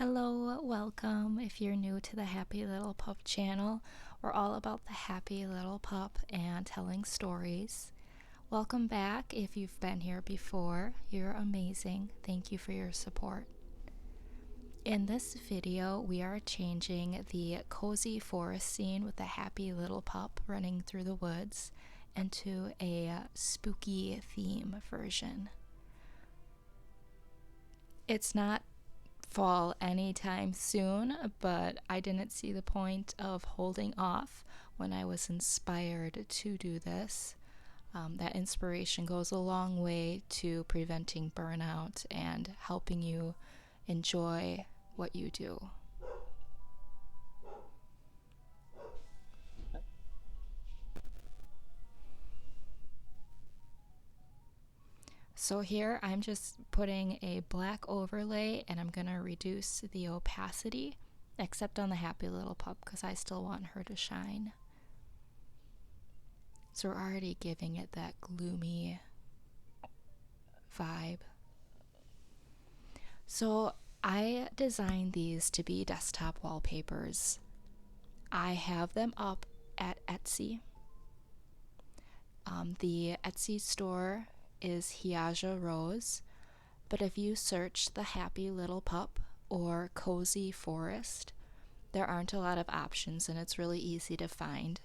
Hello, welcome. If you're new to the Happy Little Pup channel, we're all about the happy little pup and telling stories. Welcome back if you've been here before. You're amazing. Thank you for your support. In this video, we are changing the cozy forest scene with the happy little pup running through the woods into a spooky theme version. It's not fall anytime soon, but I didn't see the point of holding off when I was inspired to do this. That inspiration goes a long way to preventing burnout and helping you enjoy what you do. So here I'm just putting a black overlay and I'm going to reduce the opacity, except on the happy little pup because I still want her to shine. So we're already giving it that gloomy vibe. So I designed these to be desktop wallpapers. I have them up at Etsy. The Etsy store is Hiajarose, but if you search the happy little pup or cozy forest, there aren't a lot of options and it's really easy to find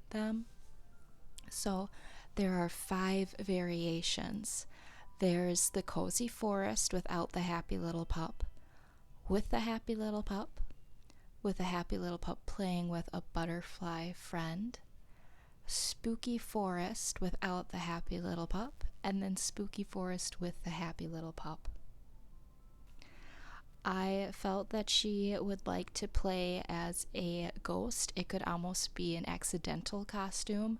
them. So there are 5 variations. There's the cozy forest without the happy little pup, with the happy little pup, with the happy little pup playing with a butterfly friend, spooky forest without the happy little pup, and then spooky forest with the happy little pup. I felt that she would like to play as a ghost. It could almost be an accidental costume.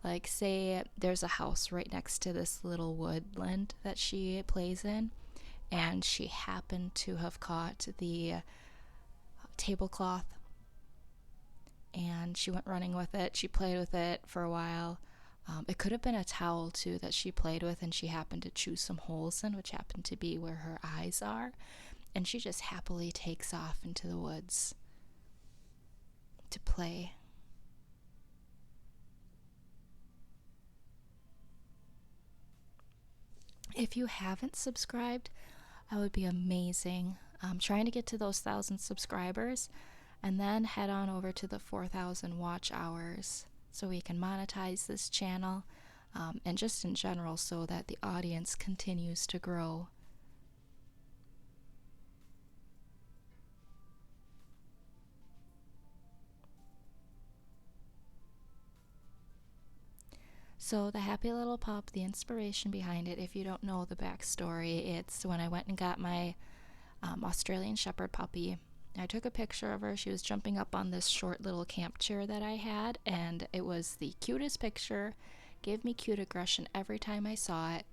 Like, say there's a house right next to this little woodland that she plays in, and she happened to have caught the tablecloth and she went running with it. She played with it for a while. It could have been a towel too that she played with and she happened to chew some holes in, which happened to be where her eyes are. And she just happily takes off into the woods to play. If you haven't subscribed, that would be amazing. I'm trying to get to those 1,000 subscribers and then head on over to the 4,000 watch hours so we can monetize this channel and just in general so that the audience continues to grow. So the happy little pup, the inspiration behind it, if you don't know the backstory, it's when I went and got my Australian Shepherd puppy. I took a picture of her. She was jumping up on this short little camp chair that I had, and it was the cutest picture. Gave me cute aggression every time I saw it.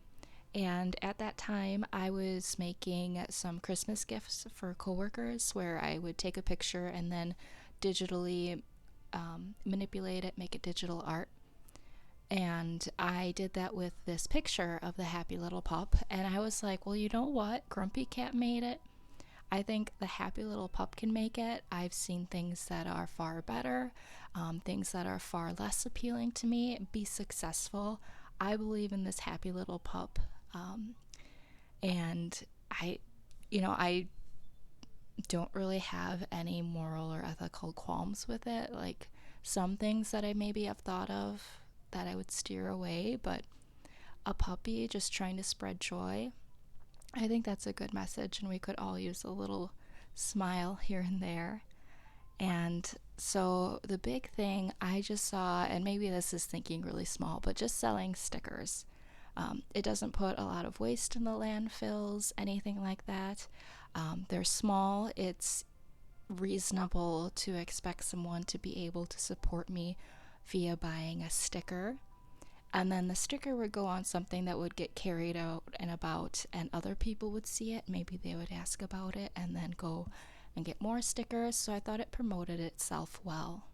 And at that time, I was making some Christmas gifts for coworkers where I would take a picture and then digitally manipulate it, make it digital art. And I did that with this picture of the happy little pup. And I was like, well, you know what? Grumpy Cat made it. I think the happy little pup can make it. I've seen things that are far better, things that are far less appealing to me be successful. I believe in this happy little pup. And I don't really have any moral or ethical qualms with it. Like some things that I maybe have thought of that I would steer away, but a puppy just trying to spread joy, I think that's a good message, and we could all use a little smile here and there. And so the big thing I just saw, and maybe this is thinking really small, but just selling stickers. It doesn't put a lot of waste in the landfills, anything like that. They're small. It's reasonable to expect someone to be able to support me via buying a sticker. And then the sticker would go on something that would get carried out and about, and other people would see it. Maybe they would ask about it and then go and get more stickers. So I thought it promoted itself well.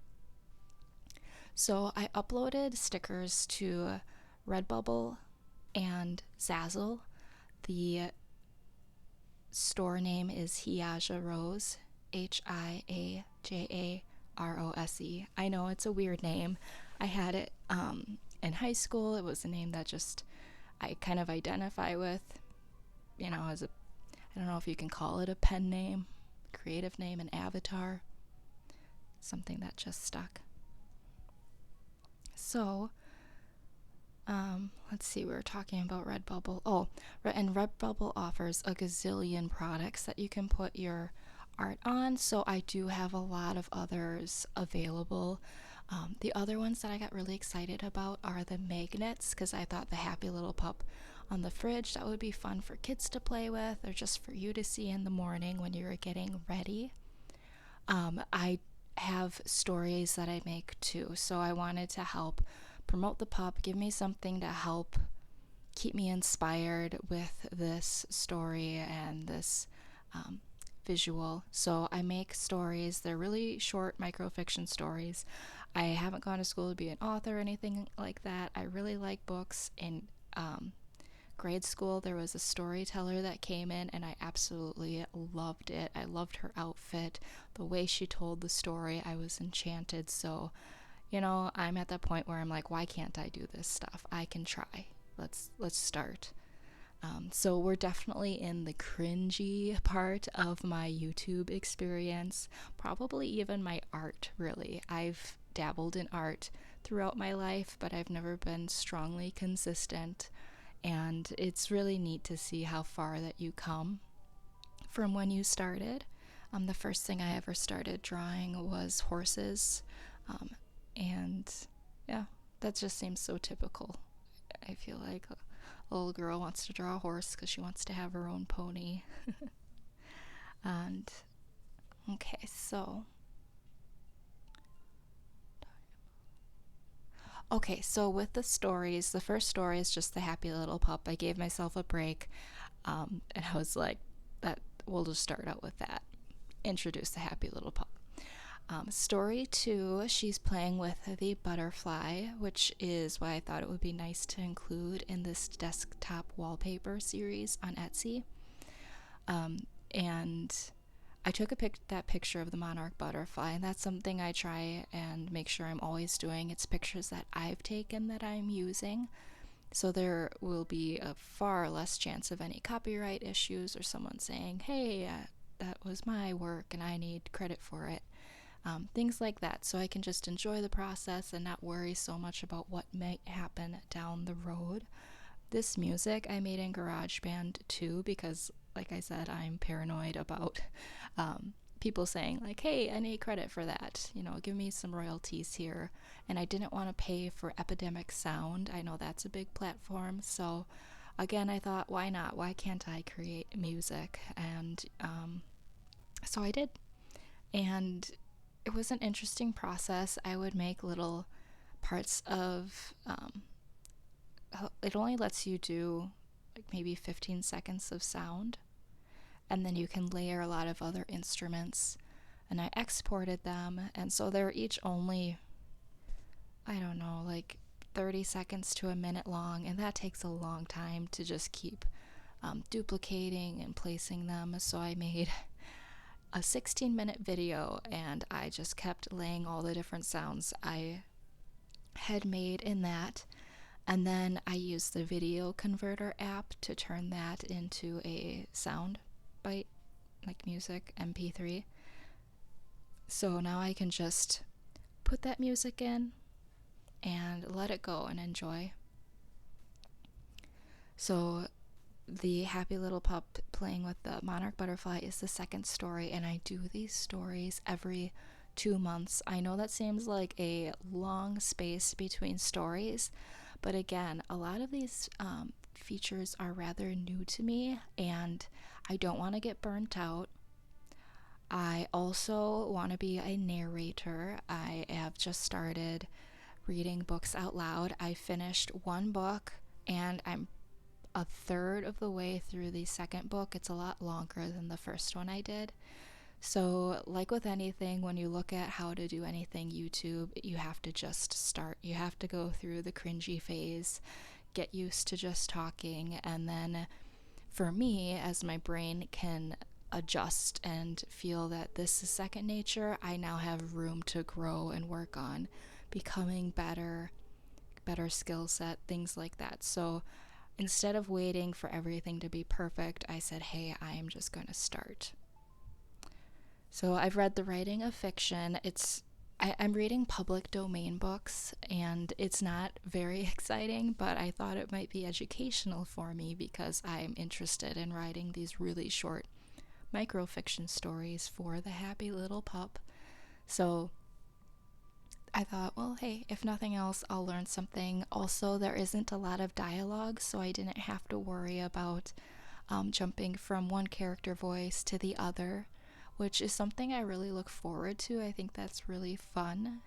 So I uploaded stickers to Redbubble and Zazzle. The store name is Hiajarose, Hiajarose. I know it's a weird name. I had it in high school. It was a name that just I kind of identify with, as a, I don't know if you can call it a pen name, creative name, an avatar, something that just stuck. So, let's see, we were talking about Redbubble. Oh, and Redbubble offers a gazillion products that you can put your art on. So I do have a lot of others available. The other ones that I got really excited about are the magnets, because I thought the happy little pup on the fridge, that would be fun for kids to play with, or just for you to see in the morning when you're getting ready. I have stories that I make too, so I wanted to help promote the pup, give me something to help keep me inspired with this story and this visual. So I make stories. They're really short microfiction stories. I haven't gone to school to be an author or anything like that. I really like books. In grade school, there was a storyteller that came in, and I absolutely loved it. I loved her outfit, the way she told the story. I was enchanted. So, I'm at that point where I'm like, why can't I do this stuff? I can try. Let's start. So we're definitely in the cringy part of my YouTube experience, probably even my art, really. I've dabbled in art throughout my life, but I've never been strongly consistent, and it's really neat to see how far that you come from when you started. The first thing I ever started drawing was horses, and yeah, that just seems so typical. I feel like a little girl wants to draw a horse because she wants to have her own pony. And okay, so with the stories, the first story is just the happy little pup. I gave myself a break, and I was like, that we'll just start out with that. Introduce the happy little pup. Story 2, she's playing with the butterfly, which is why I thought it would be nice to include in this desktop wallpaper series on Etsy. And I took that picture of the monarch butterfly, and that's something I try and make sure I'm always doing. It's pictures that I've taken that I'm using, so there will be a far less chance of any copyright issues or someone saying, hey, that was my work and I need credit for it. Things like that, so I can just enjoy the process and not worry so much about what might happen down the road. This music I made in GarageBand too, because like I said, I'm paranoid about people saying like, hey, I need credit for that, give me some royalties here. And I didn't want to pay for Epidemic Sound. I know that's a big platform, so again, I thought, why not? Why can't I create music? And so I did. And it was an interesting process. I would make little parts of it only lets you do like maybe 15 seconds of sound, and then you can layer a lot of other instruments, and I exported them, and so they're each only, I don't know, like 30 seconds to a minute long, and that takes a long time to just keep duplicating and placing them. So I made a 16-minute video, and I just kept laying all the different sounds I had made in that. And then I used the video converter app to turn that into a sound bite, like music, MP3. So now I can just put that music in and let it go and enjoy. So the happy little pup playing with the monarch butterfly is the second story, and I do these stories every 2 months. I know that seems like a long space between stories, but again, a lot of these features are rather new to me, and I don't want to get burnt out. I also want to be a narrator. I have just started reading books out loud. I finished one book, and I'm a third of the way through the second book. It's a lot longer than the first one I did. So, like with anything, when you look at how to do anything YouTube, you have to just start. You have to go through the cringy phase, get used to just talking, and then for me, as my brain can adjust and feel that this is second nature, I now have room to grow and work on becoming better skill set, things like that. So instead of waiting for everything to be perfect, I said, hey, I am just going to start. So I've read the writing of fiction. I'm reading public domain books, and it's not very exciting, but I thought it might be educational for me because I'm interested in writing these really short microfiction stories for the happy little pup. So I thought, well, hey, if nothing else, I'll learn something. Also, there isn't a lot of dialogue, so I didn't have to worry about jumping from one character voice to the other, which is something I really look forward to. I think that's really fun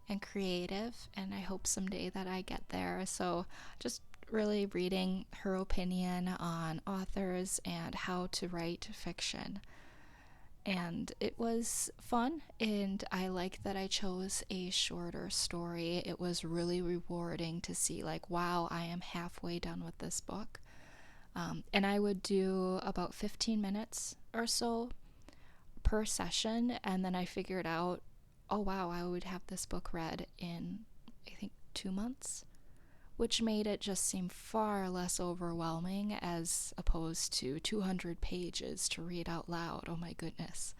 and creative, and I hope someday that I get there. So, just really reading her opinion on authors and how to write fiction. And it was fun, and I like that I chose a shorter story. It was really rewarding to see, like, wow, I am halfway done with this book. And I would do about 15 minutes or so per session, and then I figured out, oh wow, I would have this book read in, I think, 2 months, which made it just seem far less overwhelming as opposed to 200 pages to read out loud. Oh my goodness.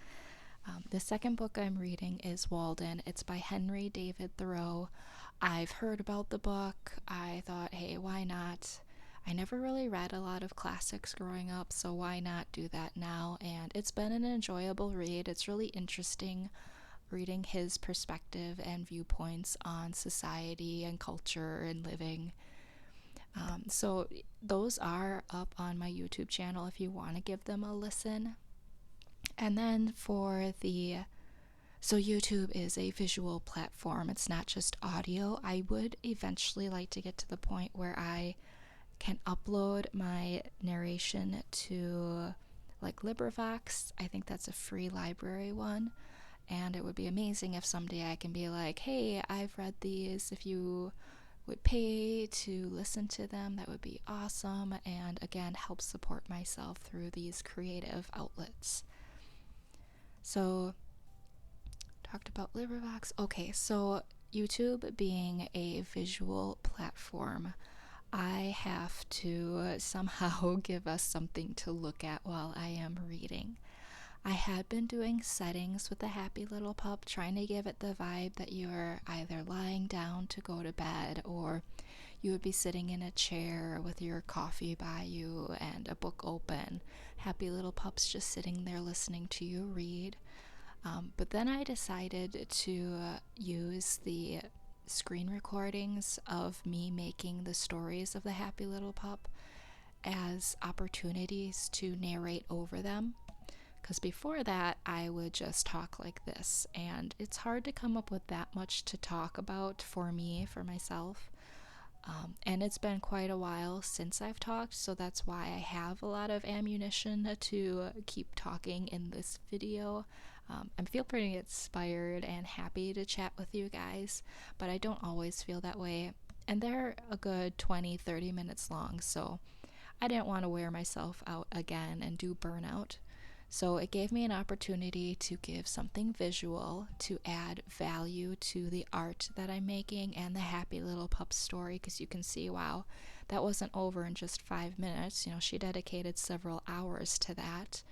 The second book I'm reading is Walden. It's by Henry David Thoreau. I've heard about the book. I thought, hey, why not? I never really read a lot of classics growing up, so why not do that now? And it's been an enjoyable read. It's really interesting reading his perspective and viewpoints on society and culture and living. So those are up on my YouTube channel if you want to give them a listen. And then so YouTube is a visual platform. It's not just audio. I would eventually like to get to the point where I can upload my narration to like LibriVox. I think that's a free library one. And it would be amazing if someday I can be like, hey, I've read these. If you would pay to listen to them, that would be awesome. And again, help support myself through these creative outlets. So, talked about LibriVox. Okay, so YouTube being a visual platform, I have to somehow give us something to look at while I am reading. I had been doing settings with the happy little pup, trying to give it the vibe that you're either lying down to go to bed or you would be sitting in a chair with your coffee by you and a book open. Happy little pup's just sitting there listening to you read. But then I decided to use the screen recordings of me making the stories of the happy little pup as opportunities to narrate over them. Because before that, I would just talk like this, and it's hard to come up with that much to talk about for me, for myself. And it's been quite a while since I've talked, so that's why I have a lot of ammunition to keep talking in this video. I feel pretty inspired and happy to chat with you guys, but I don't always feel that way. And they're a good 20-30 minutes long, so I didn't want to wear myself out again and do burnout. So it gave me an opportunity to give something visual to add value to the art that I'm making and the happy little pup story, because you can see, wow, that wasn't over in just 5 minutes. You know, she dedicated several hours to that.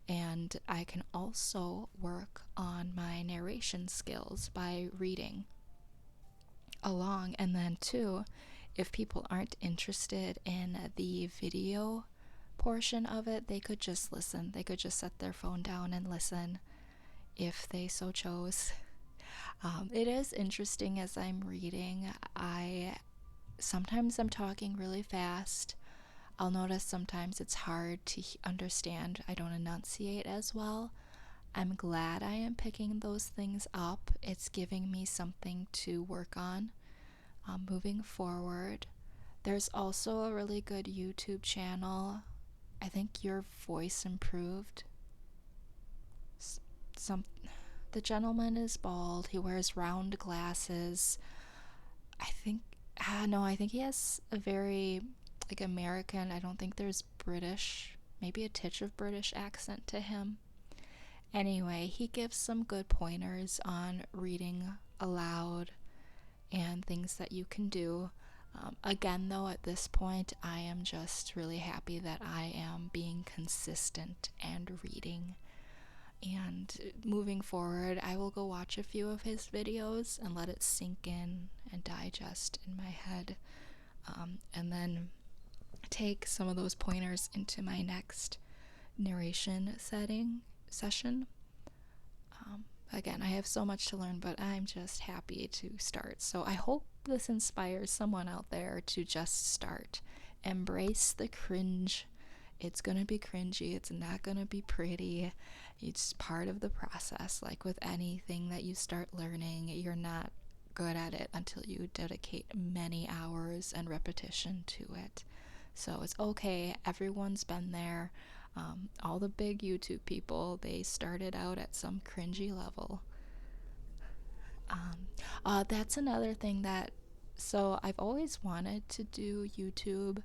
And I can also work on my narration skills by reading along. And then, too, if people aren't interested in the video portion of it, they could just listen. They could just set their phone down and listen if they so chose. It is interesting as I'm reading. Sometimes I'm talking really fast. I'll notice sometimes it's hard to understand. I don't enunciate as well. I'm glad I am picking those things up. It's giving me something to work on moving forward. There's also a really good YouTube channel. I think Your Voice Improved. The gentleman is bald. He wears round glasses. I think he has a very like American. I don't think there's British, maybe a titch of British accent to him. Anyway, he gives some good pointers on reading aloud and things that you can do. Again, though, at this point, I am just really happy that I am being consistent and reading. And moving forward, I will go watch a few of his videos and let it sink in and digest in my head. And then take some of those pointers into my next narration session. Again, I have so much to learn, but I'm just happy to start. So I hope this inspires someone out there to just start. Embrace the cringe. It's gonna be cringy. It's not gonna be pretty. It's part of the process. Like with anything that you start learning, you're not good at it until you dedicate many hours and repetition to it. So it's okay. Everyone's been there. All the big YouTube people, they started out at some cringy level. That's another thing so I've always wanted to do YouTube.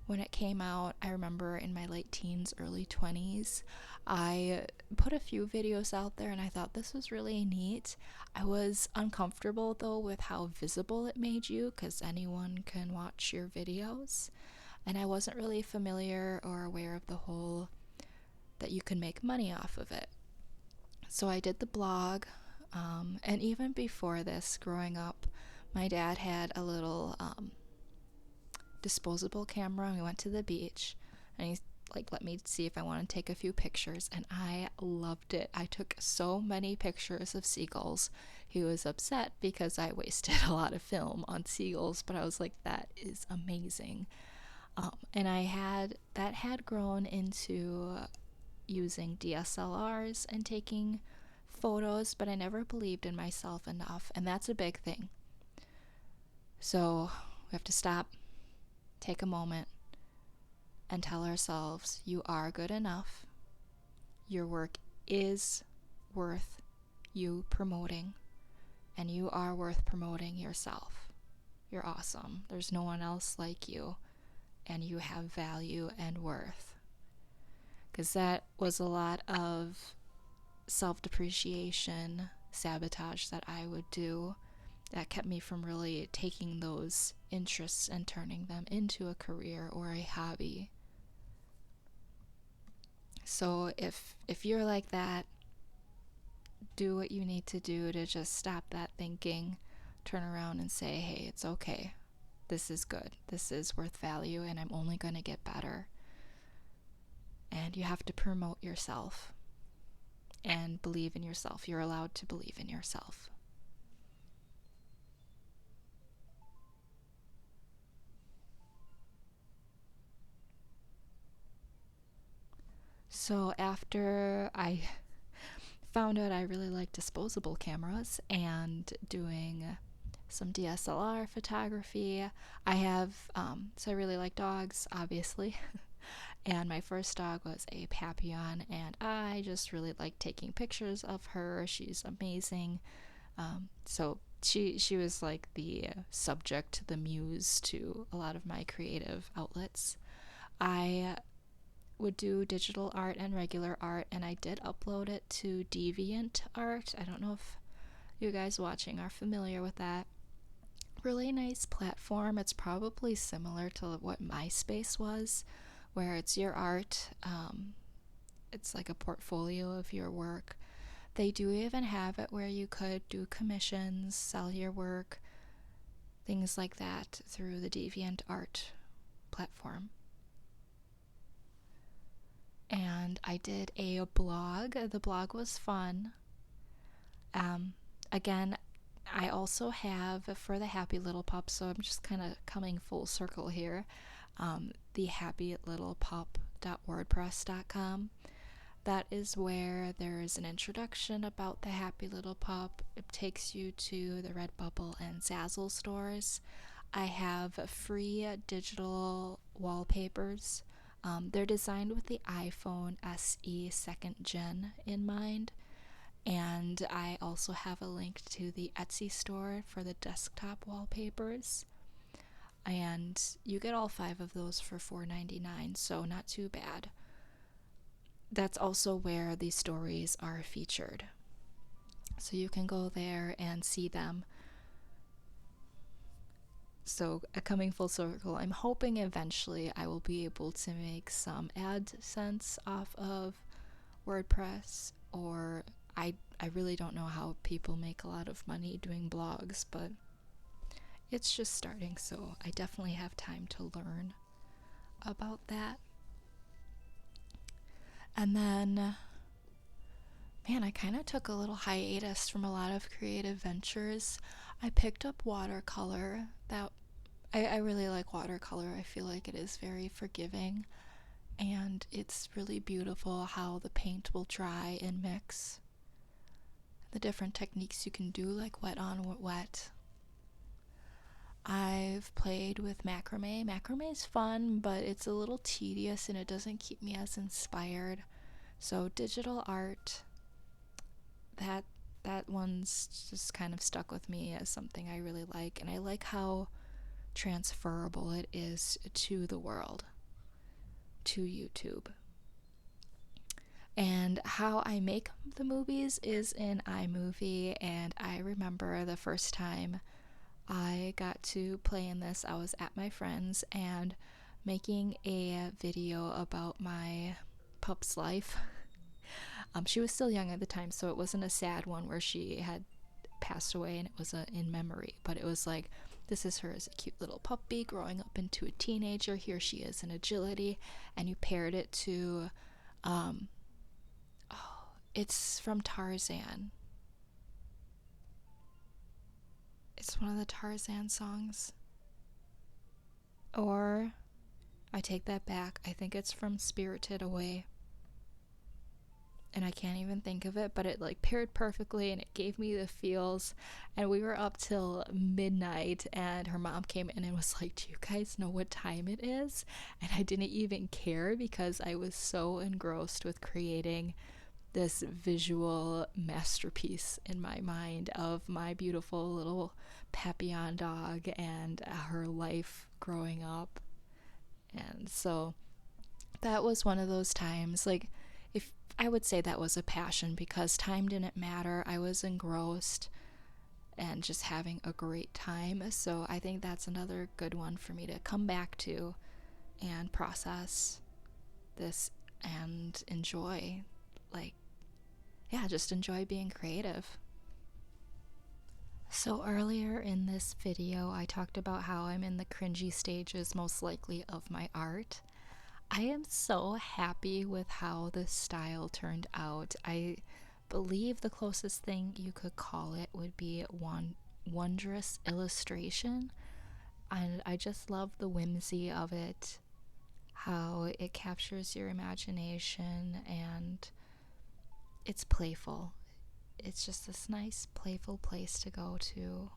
When it came out, I remember in my late teens, early 20s, I put a few videos out there and I thought this was really neat. I was uncomfortable though with how visible it made you, because anyone can watch your videos. And I wasn't really familiar or aware of the whole that you can make money off of it. So I did the blog, and even before this, growing up, my dad had a little disposable camera, and we went to the beach, and he let me see if I want to take a few pictures, and I loved it. I took so many pictures of seagulls. He was upset because I wasted a lot of film on seagulls, but I was like, that is amazing. And that had grown into using DSLRs and taking photos, but I never believed in myself enough, and that's a big thing. So we have to stop, take a moment, and tell ourselves you are good enough. Your work is worth you promoting, and you are worth promoting yourself. You're awesome. There's no one else like you, and you have value and worth. Because that was a lot of self-depreciation, sabotage that I would do that kept me from really taking those interests and turning them into a career or a hobby. So if you're like that, do what you need to do to just stop that thinking, turn around and say, hey, it's okay. This is good. This is worth value, and I'm only going to get better. And you have to promote yourself and believe in yourself. You're allowed to believe in yourself. So after I found out I really like disposable cameras and doing some DSLR photography, I really like dogs, obviously. And my first dog was a Papillon, and I just really like taking pictures of her. She's amazing. So she was like the subject, the muse to a lot of my creative outlets. I would do digital art and regular art, and I did upload it to DeviantArt. I don't know if you guys watching are familiar with that. Really nice platform. It's probably similar to what MySpace was, where it's your art. It's like a portfolio of your work. They do even have it where you could do commissions, sell your work, things like that through the DeviantArt platform. And I did a blog. The blog was fun. Again, I also have for the Happy Little Pup, so I'm just kind of coming full circle here, the happylittlepup.wordpress.com. That is where there's an introduction about the Happy Little Pup. It takes you to the Redbubble and Zazzle stores. I have free digital wallpapers. They're designed with the iPhone SE 2nd Gen in mind. And I also have a link to the Etsy store for the desktop wallpapers. and you get all 5 of those for $4.99, so not too bad. That's also where these stories are featured. So you can go there and see them. So, coming full circle, I'm hoping eventually I will be able to make some AdSense off of WordPress, or I really don't know how people make a lot of money doing blogs, but it's just starting, so I definitely have time to learn about that. And then, man, I kind of took a little hiatus from a lot of creative ventures. I picked up watercolor. I really like watercolor. I feel like it is very forgiving, and it's really beautiful how the paint will dry and mix. The different techniques you can do, like wet on wet. I've played with macrame. Macrame is fun, but it's a little tedious and it doesn't keep me as inspired. So digital art, that that one's just kind of stuck with me as something I really like, and I like how transferable it is to the world, to YouTube. And how I make the movies is in iMovie, and I remember the first time I got to play in this, I was at my friend's and making a video about my pup's life. She was still young at the time, so it wasn't a sad one where she had passed away and it was in memory, but it was like, this is her as a cute little puppy growing up into a teenager. Here she is in agility, and you paired it to, it's from Tarzan. It's one of the Tarzan songs. Or, I take that back, I think it's from Spirited Away. And I can't even think of it, but it like paired perfectly and it gave me the feels. And we were up till midnight, and her mom came in and was like, do you guys know what time it is? And I didn't even care because I was so engrossed with creating this visual masterpiece in my mind of my beautiful little Papillon dog and her life growing up. And so that was one of those times, like, if I would say that was a passion because time didn't matter. I was engrossed and just having a great time. So I think that's another good one for me to come back to and process this and enjoy. Like, yeah, just enjoy being creative. So earlier in this video, I talked about how I'm in the cringy stages, most likely, of my art. I am so happy with how this style turned out. I believe the closest thing you could call it would be wondrous illustration. And I just love the whimsy of it, how it captures your imagination, and it's playful. It's just this nice, playful place to go to.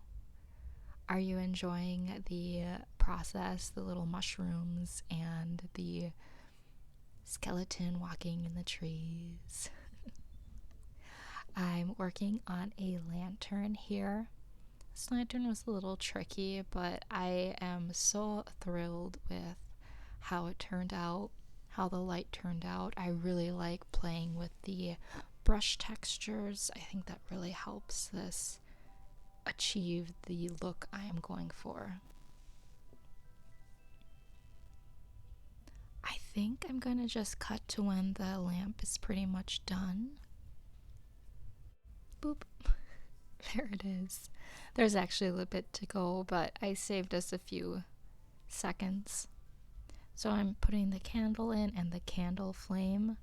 Are you enjoying the process, the little mushrooms and the skeleton walking in the trees? I'm working on a lantern here. This lantern was a little tricky, but I am so thrilled with how it turned out, how the light turned out. I really like playing with the brush textures. I think that really helps this achieve the look I am going for. I think I'm going to just cut to when the lamp is pretty much done. Boop. There it is. There's actually a little bit to go, but I saved us a few seconds. So I'm putting the candle in and the candle flame.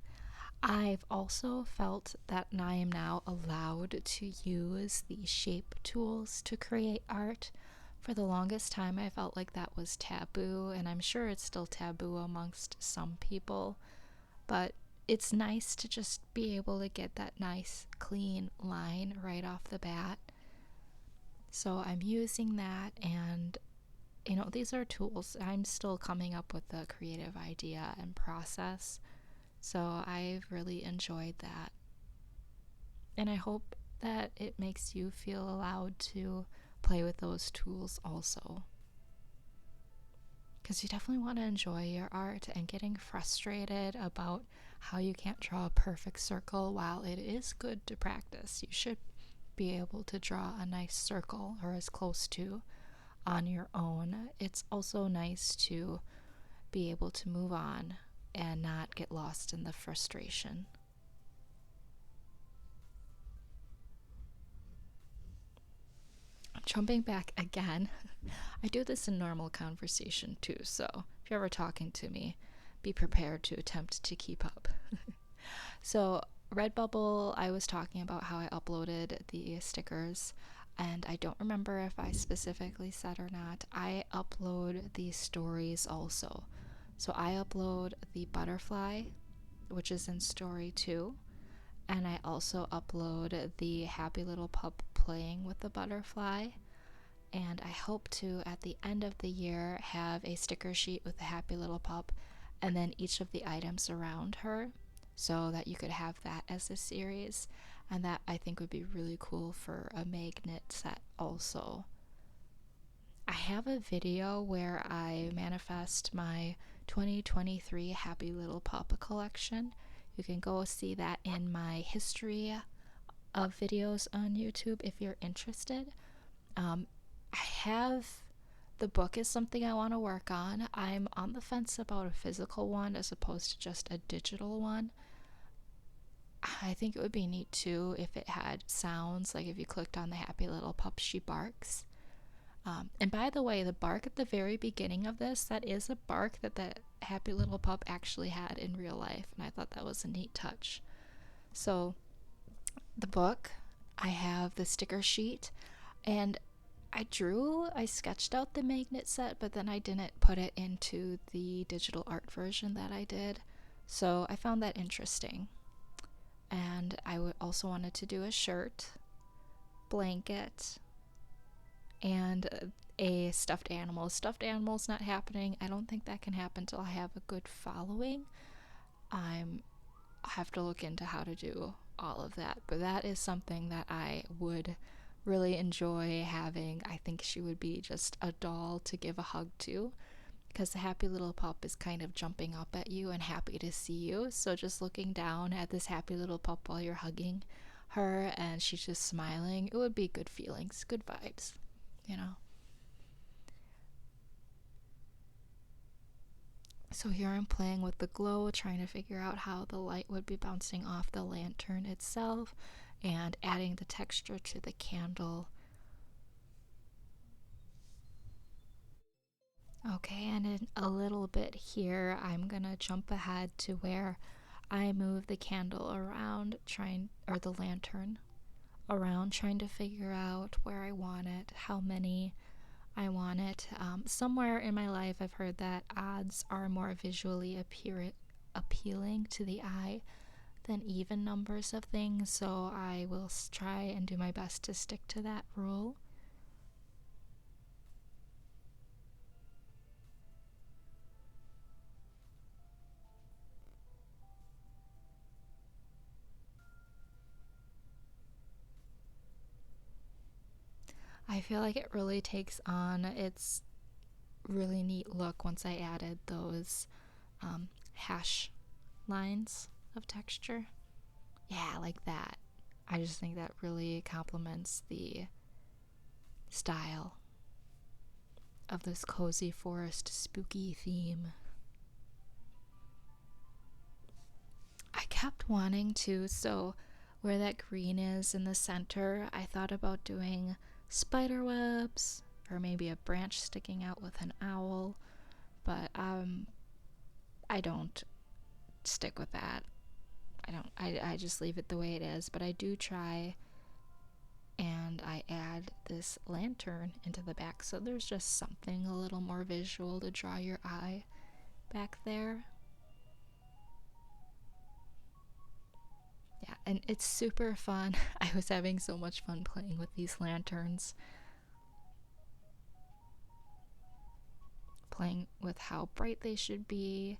I've also felt that I am now allowed to use the shape tools to create art. For the longest time, I felt like that was taboo, and I'm sure it's still taboo amongst some people, but it's nice to just be able to get that nice, clean line right off the bat. So I'm using that, and these are tools. I'm still coming up with the creative idea and process. So I've really enjoyed that. And I hope that it makes you feel allowed to play with those tools also. because you definitely want to enjoy your art, and getting frustrated about how you can't draw a perfect circle, while it is good to practice, you should be able to draw a nice circle or as close to on your own. It's also nice to be able to move on and not get lost in the frustration. Jumping back again, I do this in normal conversation too, so if you're ever talking to me, be prepared to attempt to keep up. So, Redbubble, I was talking about how I uploaded the stickers, and I don't remember if I specifically said or not, I upload the stories also. So, I upload the butterfly, which is in story 2, and I also upload the happy little pup playing with the butterfly. And I hope to, at the end of the year, have a sticker sheet with the happy little pup and then each of the items around her, so that you could have that as a series. And that I think would be really cool for a magnet set also. I have a video where I manifest my 2023 Happy Little Pup collection. You can go see that in my history of videos on YouTube if you're interested. I have the book is something I want to work on. I'm on the fence about a physical one as opposed to just a digital one. I think it would be neat too if it had sounds, like if you clicked on the happy little pup, she barks. And by the way, the bark at the very beginning of this, that is a bark that the happy little pup actually had in real life, and I thought that was a neat touch. So, the book, I have the sticker sheet, and I sketched out the magnet set, but then I didn't put it into the digital art version that I did. So I found that interesting. And I would also wanted to do a shirt, blanket, and a stuffed animal. Stuffed animal's not happening. I don't think that can happen until I have a good following. I have to look into how to do all of that, but that is something that I would really enjoy having. I think she would be just a doll to give a hug to, because the happy little pup is kind of jumping up at you and happy to see you. So just looking down at this happy little pup while you're hugging her and she's just smiling, it would be good feelings, good vibes, you know. So here I'm playing with the glow, trying to figure out how the light would be bouncing off the lantern itself and adding the texture to the candle. Okay, and in a little bit here, I'm gonna jump ahead to where I move the candle around, or the lantern around, trying to figure out where I want it, how many I want it. Somewhere in my life, I've heard that odds are more visually appealing to the eye than even numbers of things, so I will try and do my best to stick to that rule. I feel like it really takes on its really neat look once I added those hash lines of texture. Yeah, like that. I just think that really complements the style of this cozy forest spooky theme. I kept wanting to, so where that green is in the center, I thought about doing spider webs or maybe a branch sticking out with an owl, but I don't stick with that. I just leave it the way it is, but I do try and I add this lantern into the back, so there's just something a little more visual to draw your eye back there. Yeah, and it's super fun. I was having so much fun playing with these lanterns, playing with how bright they should be.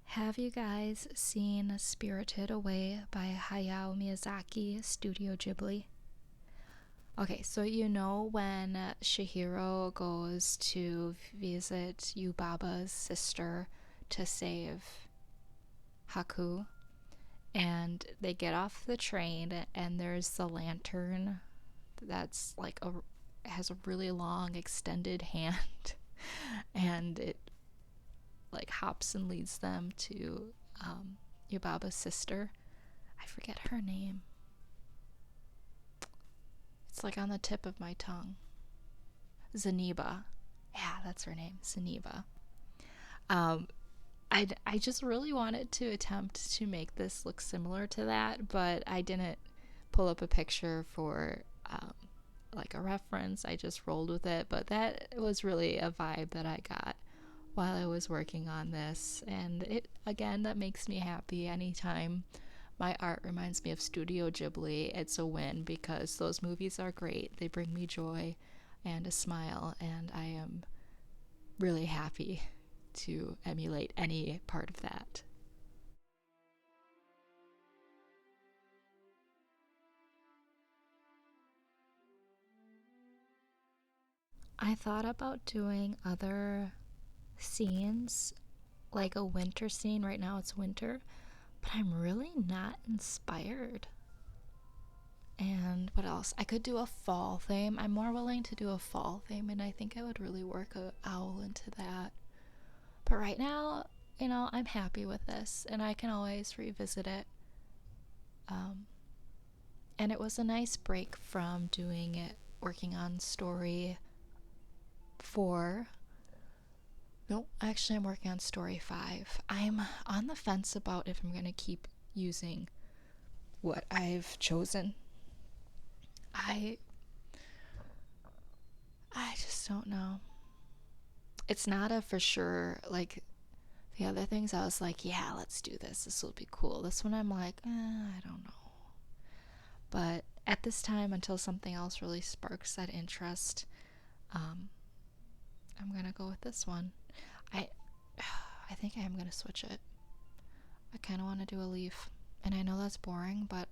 Have you guys seen Spirited Away by Hayao Miyazaki, Studio Ghibli? Okay, so you know when Shihiro goes to visit Yubaba's sister to save Haku, and they get off the train, and there's the lantern that's like a has a really long extended hand, and it like hops and leads them to Yubaba's sister. I forget her name. It's like on the tip of my tongue. Zaniba. Yeah, that's her name, Zaniba. Um, I just really wanted to attempt to make this look similar to that, but I didn't pull up a picture for like a reference. I just rolled with it, but that was really a vibe that I got while I was working on this, and it again that makes me happy anytime my art reminds me of Studio Ghibli. It's a win because those movies are great. They bring me joy and a smile, and I am really happy to emulate any part of that. I thought about doing other scenes, like a winter scene. Right now it's winter, but I'm really not inspired. And what else? I could do a fall theme. I'm more willing to do a fall theme, and I think I would really work a owl into that. But right now, I'm happy with this, and I can always revisit it. Um, and it was a nice break from doing it, working on story 4. No, actually, I'm working on story 5. I'm on the fence about if I'm going to keep using what I've chosen. I I just don't know. It's not a for sure, like the other things I was like, yeah, let's do this. This will be cool. This one I'm like, I don't know. But at this time, until something else really sparks that interest, um, I'm gonna go with this one. I I think I am gonna switch it. I kind of want to do a leaf, and I know that's boring, but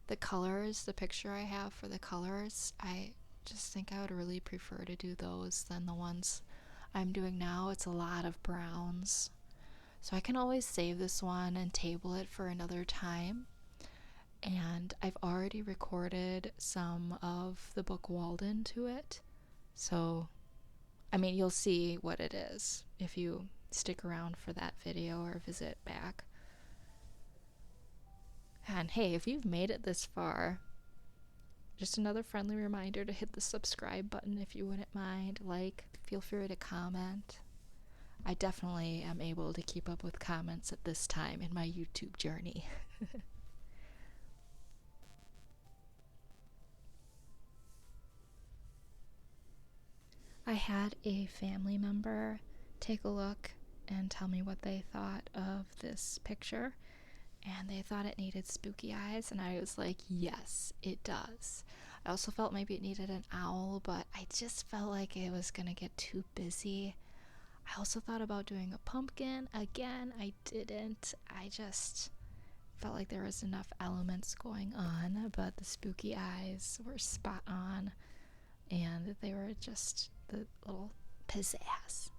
the colors, the picture I have for the colors, I just think I would really prefer to do those than the ones I'm doing now. It's a lot of browns. So I can always save this one and table it for another time. And I've already recorded some of the book Walden to it. So, I mean, you'll see what it is if you stick around for that video or visit back. And hey, if you've made it this far, just another friendly reminder to hit the subscribe button if you wouldn't mind. Like, feel free to comment. I definitely am able to keep up with comments at this time in my YouTube journey. I had a family member take a look and tell me what they thought of this picture, and they thought it needed spooky eyes, and I was like, yes, it does. I also felt maybe it needed an owl, but I just felt like it was gonna get too busy. I also thought about doing a pumpkin. Again, I didn't. I just felt like there was enough elements going on, but the spooky eyes were spot on, and they were just the little pizzazz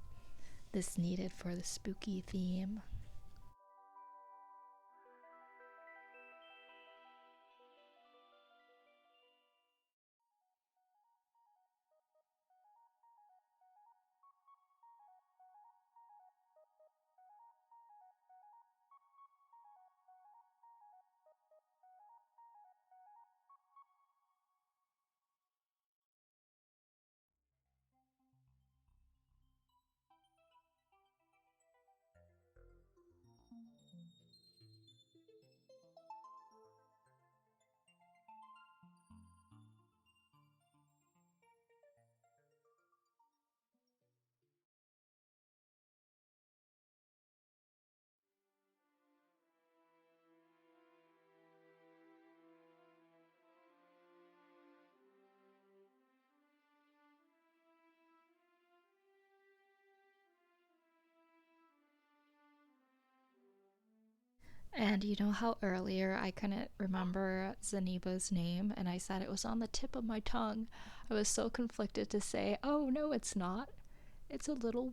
this needed for the spooky theme. And you know how earlier I couldn't remember Zaniba's name and I said it was on the tip of my tongue? I was so conflicted to say, oh no, it's not. It's a little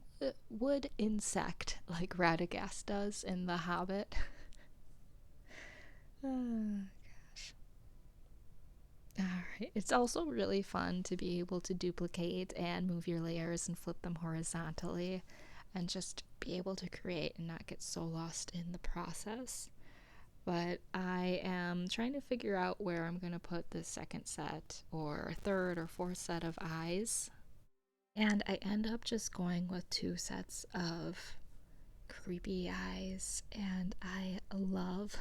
wood insect like Radagast does in The Hobbit. Gosh. Alright. It's also really fun to be able to duplicate and move your layers and flip them horizontally and just be able to create and not get so lost in the process. But I am trying to figure out where I'm going to put the second set or third or fourth set of eyes. And I end up just going with two sets of creepy eyes, and I love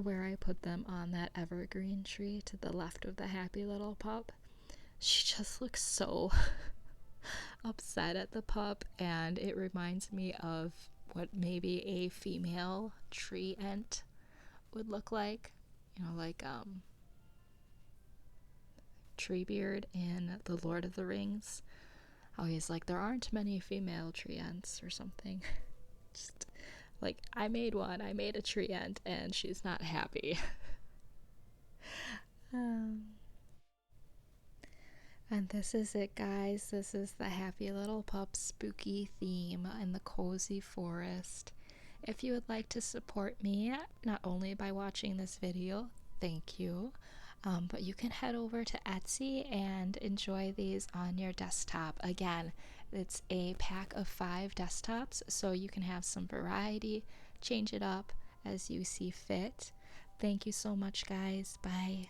where I put them on that evergreen tree to the left of the happy little pup. She just looks so upset at the pup, and it reminds me of what maybe a female tree ant would look like. You know, like Treebeard in The Lord of the Rings. How he's like, there aren't many female tree ants or something. Just like, I made a tree ant, and she's not happy. um, And this is it, guys. This is the happy little pup spooky theme in the cozy forest. If you would like to support me, not only by watching this video, thank you, but you can head over to Etsy and enjoy these on your desktop. Again, it's a pack of 5 desktops, so you can have some variety, change it up as you see fit. Thank you so much, guys. Bye.